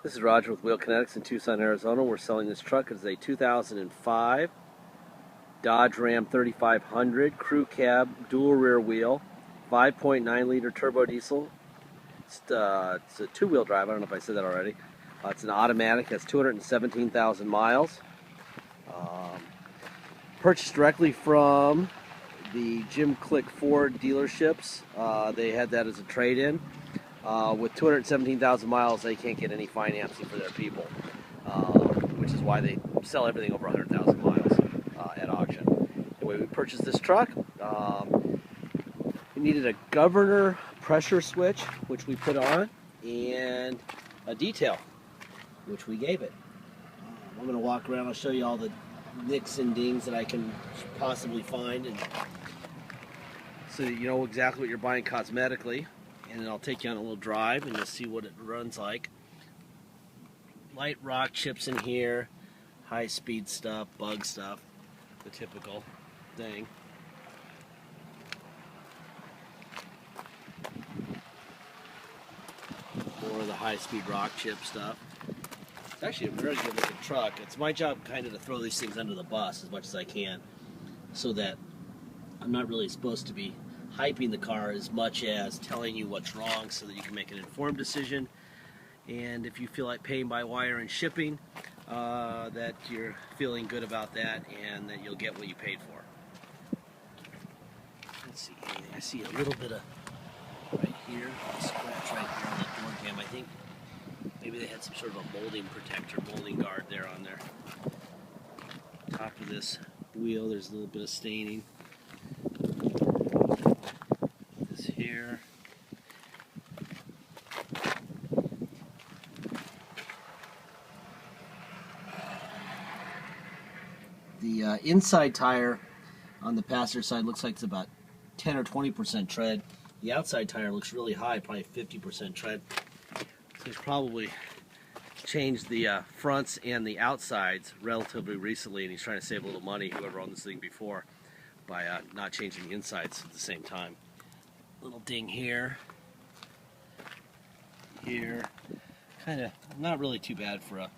This is Roger with Kinetics in Tucson, Arizona. We're selling this truck. It's a 2005 Dodge Ram 3500 crew cab, dual rear wheel, 5.9 liter turbo diesel. It's a two-wheel drive. I don't know if I said that already. It's an automatic. Has 217,000 miles. Purchased directly from the Jim Click Ford dealerships. They had that as a trade-in. With 217,000 miles, they can't get any financing for their people, which is why they sell everything over 100,000 miles at auction. Anyway, we purchased this truck. We needed a governor pressure switch, which we put on, and a detail, which we gave it. I'm going to walk around. I'll show you all the nicks and dings that I can possibly find, and so that you know exactly what you're buying cosmetically. And then I'll take you on a little drive and you'll see what it runs like. Light rock chips in here, high speed stuff, bug stuff, the typical thing. More of the high speed rock chip stuff. It's actually a very good looking truck. It's my job kind of to throw these things under the bus as much as I can, so that I'm not really supposed to be hyping the car as much as telling you what's wrong so that you can make an informed decision. And if you feel like paying by wire and shipping, that you're feeling good about that and that you'll get what you paid for. Let's see, I see a little bit of right here, a scratch right here on the door jamb. I think maybe they had some sort of a molding protector, molding guard there on there. Top of this wheel, there's a little bit of staining. Here. The inside tire on the passenger side looks like it's about 10 or 20% tread. The outside tire looks really high, probably 50% tread. So he's probably changed the fronts and the outsides relatively recently, and he's trying to save a little money, whoever owned this thing before, by not changing the insides at the same time. Little ding here, kind of not really too bad for a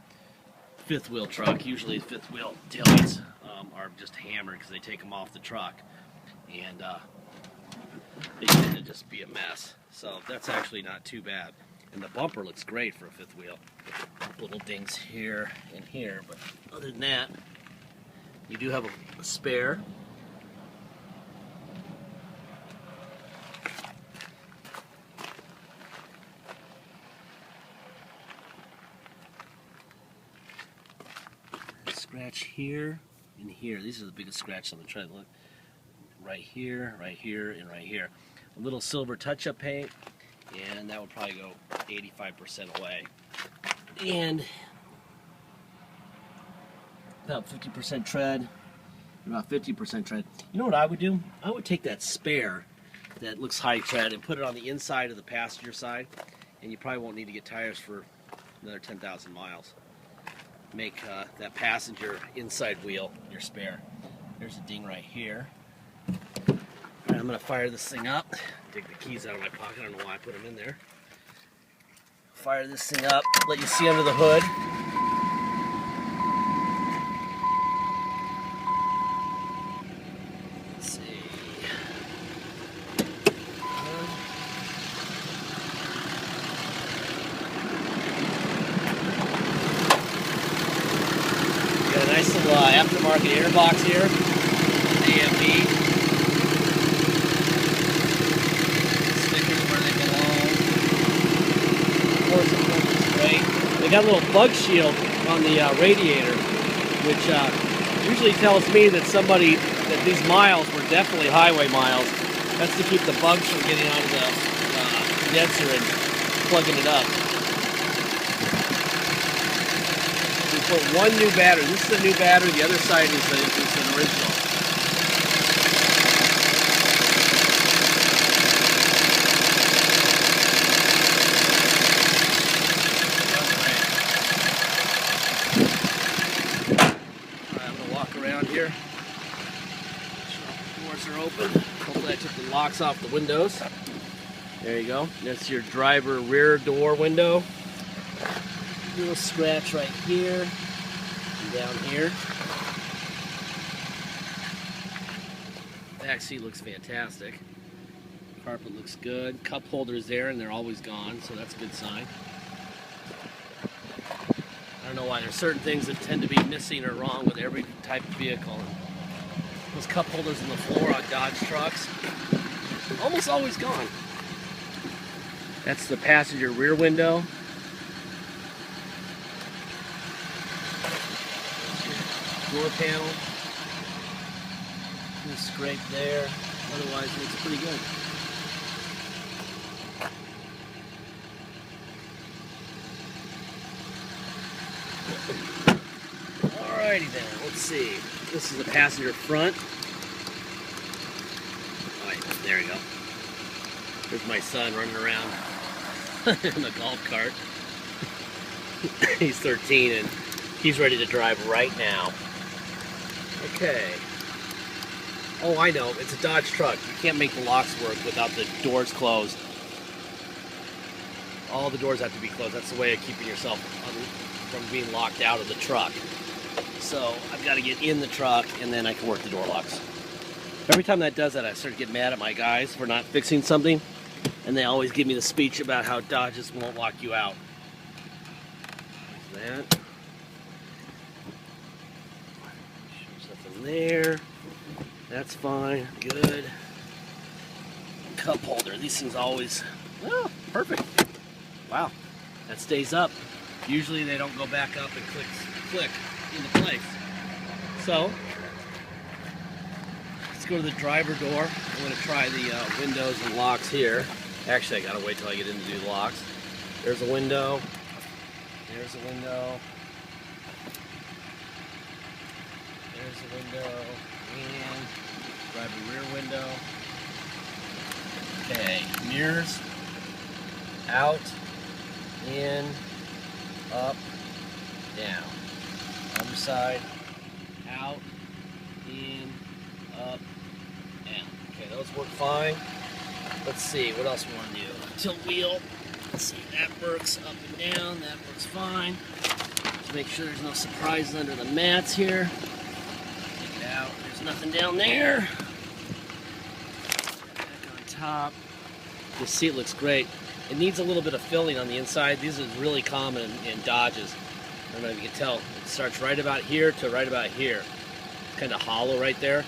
fifth wheel truck. Usually fifth wheel taillights are just hammered because they take them off the truck, and they tend to just be a mess. So that's actually not too bad. And the bumper looks great for a fifth wheel. Little dings here and here, but other than that, you do have a spare. Scratch here and here. These are the biggest scratches on the tread. Look, right here, and right here. A little silver touch-up paint, and that would probably go 85% away. And about 50% tread, about 50% tread. You know what I would do? I would take that spare that looks high tread and put it on the inside of the passenger side, and you probably won't need to get tires for another 10,000 miles. Make that passenger inside wheel your spare. There's a ding right here. All right, I'm going to fire this thing up. Take the keys out of my pocket. I don't know why I put them in there. Fire this thing up. Let you see under the hood. Let's see. Got a nice little aftermarket air box here, AMB. Stickers where they belong. Of course, it looks great. They got a little bug shield on the radiator, which usually tells me that that these miles were definitely highway miles. That's to keep the bugs from getting onto the condenser and plugging it up. Put one new battery. This is a new battery. The other side is an original. Alright, I'm going to walk around here. Doors are open. Hopefully I took the locks off the windows. There you go. That's your driver rear door window. little scratch right here and down here. Back seat looks fantastic. Carpet looks good. Cup holders there, and they're always gone, so that's a good sign. I don't know why there's certain things that tend to be missing or wrong with every type of vehicle. Those cup holders on the floor on Dodge trucks, almost always gone. That's the passenger rear window. Door panel. Just scrape there. Otherwise, it looks pretty good. Alrighty then, let's see. This is the passenger front. Alright, there we go. There's my son running around in the golf cart. He's 13 and he's ready to drive right now. Okay. Oh, I know. It's a Dodge truck. You can't make the locks work without the doors closed. All the doors have to be closed. That's the way of keeping yourself from being locked out of the truck. So I've got to get in the truck and then I can work the door locks. Every time that does that, I start to get mad at my guys for not fixing something. And they always give me the speech about how Dodges won't lock you out. There's that. Shows nothing there. That's fine. Good. Cup holder. These things always... Oh, perfect. Wow. That stays up. Usually they don't go back up and click into place. So, let's go to the driver door. I'm going to try the windows and locks here. Actually, I got to wait till I get in to do the locks. There's a window. There's a window. There's a window. And driver rear window. Okay, mirrors. Out. In. Up. Down. Other side. Out. In. Up. Down. Okay, those work fine. Let's see, what else we want to do? Tilt wheel. Let's see, that works up and down. That works fine. Just make sure there's no surprises under the mats here. Take it out. There's nothing down there. Back on top. This seat looks great. It needs a little bit of filling on the inside. These are really common in Dodges. I don't know if you can tell. It starts right about here to right about here. It's kind of hollow right there.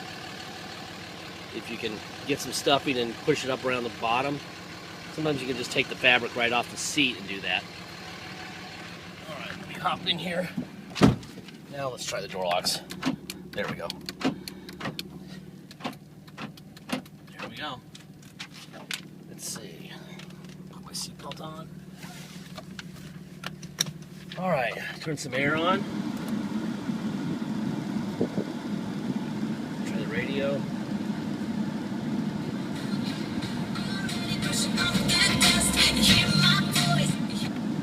If you can get some stuffing and push it up around the bottom. Sometimes you can just take the fabric right off the seat and do that. Alright, let me hop in here. Now let's try the door locks. There we go. There we go. Let's see. Put my seatbelt on. Alright, turn some air on. Try the radio.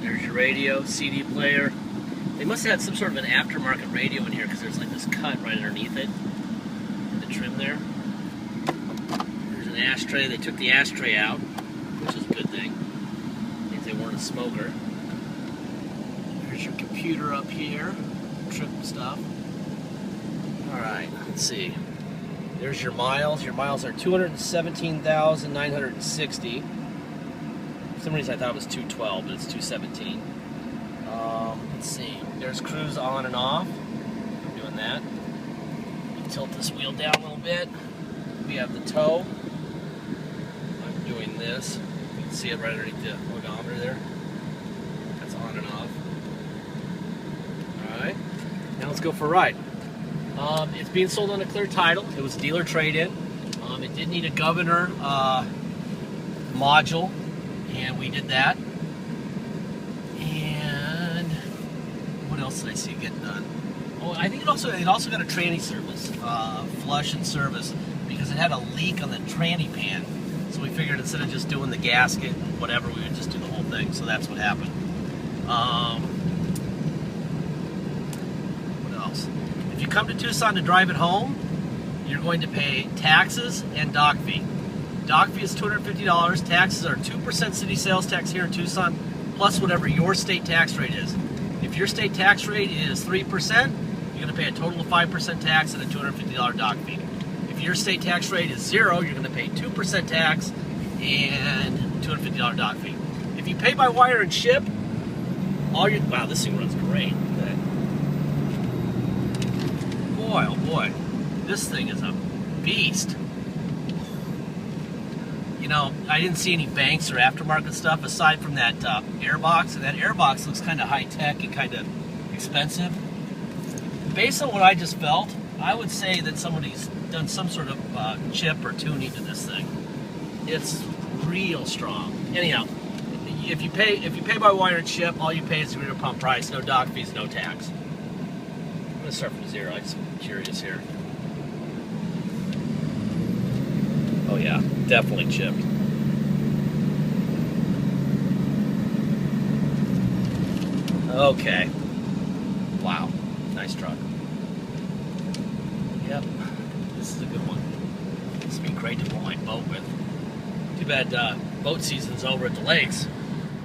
There's your radio, CD player. They must have had some sort of an aftermarket radio in here because there's like this cut right underneath it. The trim there. There's an ashtray. They took the ashtray out, which is a good thing. Means they weren't a smoker. There's your computer up here. Trim stuff. Alright, let's see. There's your miles. Your miles are 217,960. For some reason I thought it was 212, but it's 217. Let's see. There's cruise on and off. I'm doing that. Tilt this wheel down a little bit. We have the tow. I'm doing this. You can see it right underneath the odometer there. That's on and off. Alright. Now let's go for a ride. It's being sold on a clear title. It was dealer trade-in. It did need a governor module, and we did that. And what else did I see getting done? Oh, I think it also got a tranny service, flush and service, because it had a leak on the tranny pan. So we figured instead of just doing the gasket and whatever, we would just do the whole thing. So that's what happened. What else? If you come to Tucson to drive it home, you're going to pay taxes and dock fee. Dock fee is $250. Taxes are 2% city sales tax here in Tucson, plus whatever your state tax rate is. If If your state tax rate is 3%, you're going to pay a total of 5% tax and a $250 dock fee. If your state tax rate is 0, you're going to pay 2% tax and $250 dock fee. If you pay by wire and ship, wow, this thing runs great. Boy, oh boy, this thing is a beast. You know, I didn't see any banks or aftermarket stuff aside from that airbox, and that airbox looks kind of high-tech and kind of expensive. Based on what I just felt, I would say that somebody's done some sort of chip or tuning to this thing. It's real strong. Anyhow, if you pay by wire and ship, all you pay is the agreed upon price, no dock fees, no tax. I'm gonna start from 0. I'm just curious here. Oh yeah, definitely chipped. Okay. Wow, nice truck. Yep, this is a good one. This would be great to pull my boat with. Too bad boat season's over at the lakes,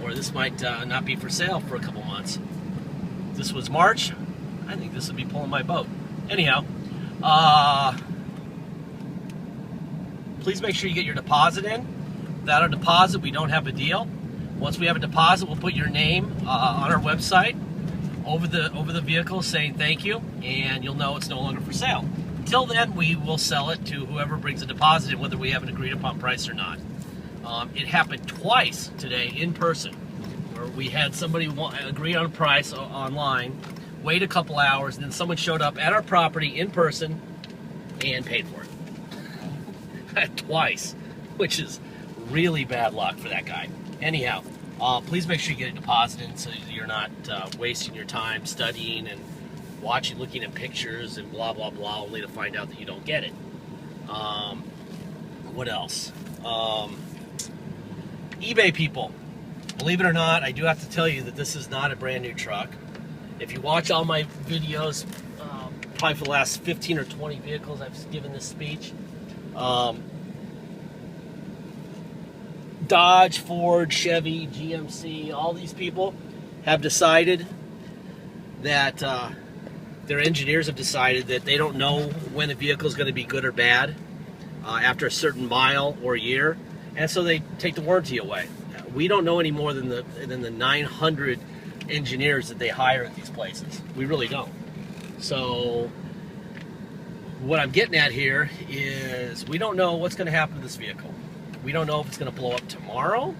or this might not be for sale for a couple months. If this was March, I think this would be pulling my boat. Anyhow, please make sure you get your deposit in. Without a deposit, we don't have a deal. Once we have a deposit, we'll put your name on our website over the vehicle saying thank you, and you'll know it's no longer for sale. Until then, we will sell it to whoever brings a deposit in, whether we have an agreed upon price or not. It happened twice today in person, where we had somebody agree on a price online, wait a couple hours, and then someone showed up at our property in person and paid for it. Twice, which is really bad luck for that guy. Anyhow, please make sure you get a deposit in so you're not wasting your time studying and looking at pictures and blah, blah, blah, only to find out that you don't get it. What else? eBay people. Believe it or not, I do have to tell you that this is not a brand new truck. If you watch all my videos, probably for the last 15 or 20 vehicles I've given this speech, Dodge, Ford, Chevy, GMC, all these people have decided that their engineers have decided that they don't know when a vehicle is going to be good or bad after a certain mile or year, and so they take the warranty away. We don't know any more than the 900 engineers that they hire at these places. We really don't. So what I'm getting at here is we don't know what's going to happen to this vehicle. We don't know if it's going to blow up tomorrow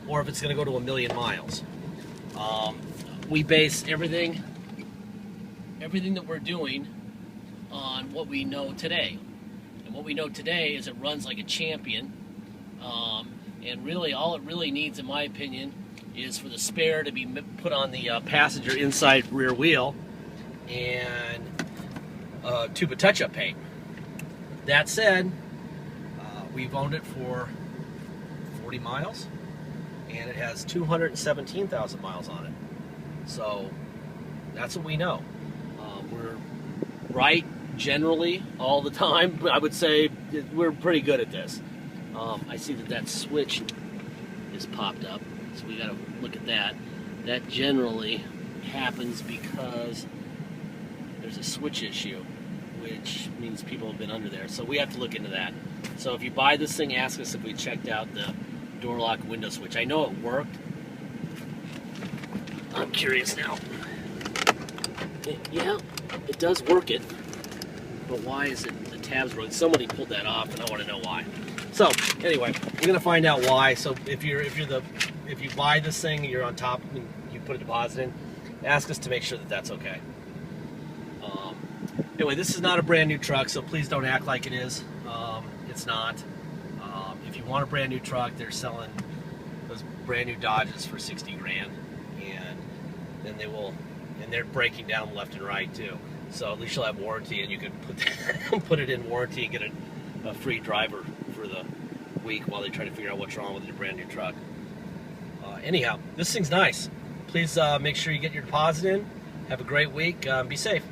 or if it's going to go to 1,000,000 miles. We base everything that we're doing on what we know today. And what we know today is it runs like a champion. And really, all it really needs, in my opinion, is for the spare to be put on the passenger inside rear wheel and a tube of touch-up paint. That said, we've owned it for 40 miles, and it has 217,000 miles on it. So that's what we know. We're right generally all the time, but I would say we're pretty good at this. I see that switch is popped up, so we got to look at that. That generally happens because there's a switch issue, which means people have been under there. So we have to look into that. So if you buy this thing, ask us if we checked out the door lock window switch. I know it worked. I'm curious now. Yeah, it does work it, but why is it the tabs broken? Somebody pulled that off, and I want to know why. So anyway, we're gonna find out why. So if you buy this thing, you're on top, and you put a deposit in, ask us to make sure that that's okay. Anyway, this is not a brand new truck, so please don't act like it is. It's not. If you want a brand new truck, they're selling those brand new Dodges for 60 grand, and then they're breaking down left and right too. So at least you'll have warranty, and you can put it in warranty and get a free driver for the week while they try to figure out what's wrong with your brand new truck. Anyhow, this thing's nice. Please make sure you get your deposit in. Have a great week. Be safe.